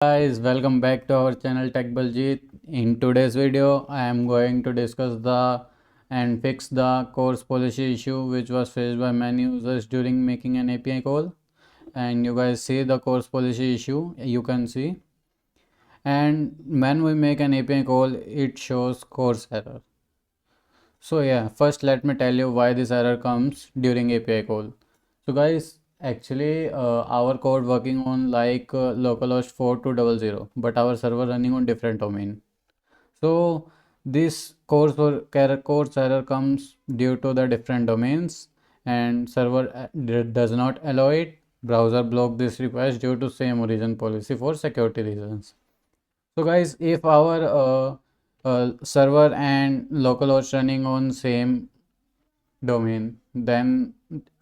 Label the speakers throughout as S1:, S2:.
S1: Guys, welcome back to our channel Tech Baljit. In today's video, I am going to discuss the and fix the CORS policy issue which was faced by many users during making an API call. And you guys see the CORS policy issue, you can see. And when we make an API call, it shows CORS error. So yeah, first let me tell you why this error comes during API call. So guys, actually our code working on like localhost 4200, but our server running on different domain. So this course error comes due to the different domains, and server does not allow it. Browser block this request due to same origin policy for security reasons. So guys, if our server and localhost running on same domain, then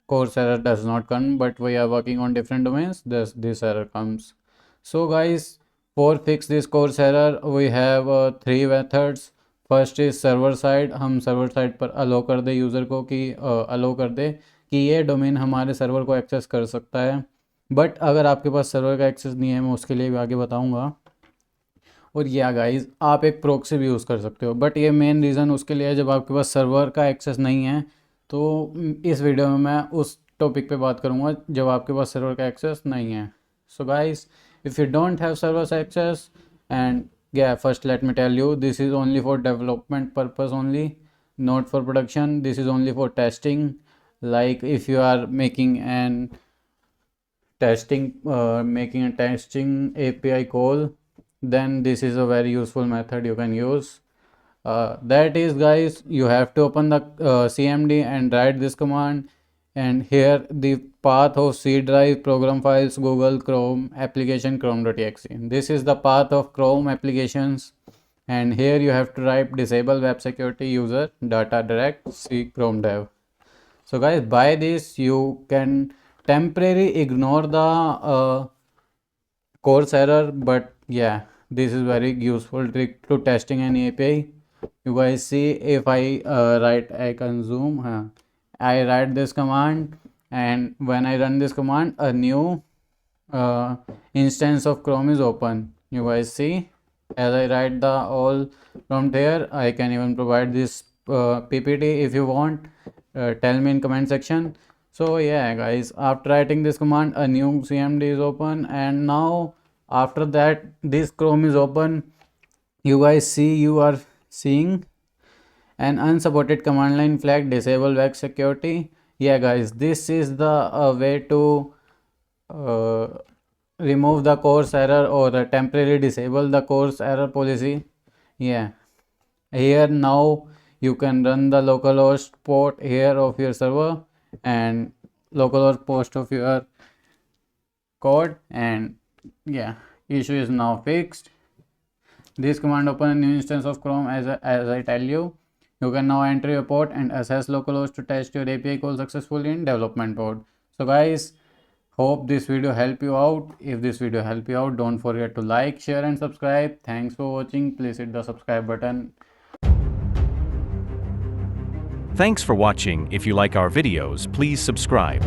S1: course error does not come, but we are working on different domains, this error comes. So guys, for fix this course error we have three methods. First is server side, हम server side पर अलो कर दे user को कि अलो कर दे कि ये domain हमारे server को एक्सेस कर सकता है. बट अगर आपके पास सर्वर का एक्सेस नहीं है, मैं उसके लिए भी आगे बताऊंगा. और या गाइस, आप एक प्रॉक्सी भी यूज़ कर सकते हो, बट ये मेन रीज़न उसके लिए है जब आपके पास सर्वर का एक्सेस नहीं है. तो इस वीडियो में मैं उस टॉपिक पे बात करूँगा जब आपके पास सर्वर का एक्सेस नहीं है. So guys, if you don't have server access, and yeah, first let me tell you, this is only for development purpose only, not for production. This is only for testing. Like if you are making a testing API call, then this is a very useful method you can use. That is guys, you have to open the cmd and write this command, and here the path of C drive, program files, Google Chrome application, chrome.exe. This is the path of Chrome applications, and here you have to write disable web security user data direct C Chrome dev. So guys, by this you can temporarily ignore the course error, but yeah, this is very useful trick to testing an API. You guys see, if I I can zoom, I write this command, and when I run this command, a new instance of Chrome is open. You guys see, as I write the all from there, I can even provide this PPT if you want. Tell me in comment section. So yeah guys, after writing this command, a new cmd is open, and now after that this Chrome is open. You guys see, you are seeing an unsupported command line flag disable web security. Yeah guys, this is the way to remove the course error or temporarily disable the course error policy. Yeah, here now you can run the localhost port here of your server and localhost post of your code, and yeah, issue is now fixed. This command open a new instance of Chrome as I tell you. You can now enter your port and access localhost to test your API call successfully in development mode. So guys, hope this video help you out. If this video help you out, don't forget to like, share and subscribe. Thanks for watching. Please hit the subscribe button.
S2: Thanks for watching. If you like our videos, please subscribe.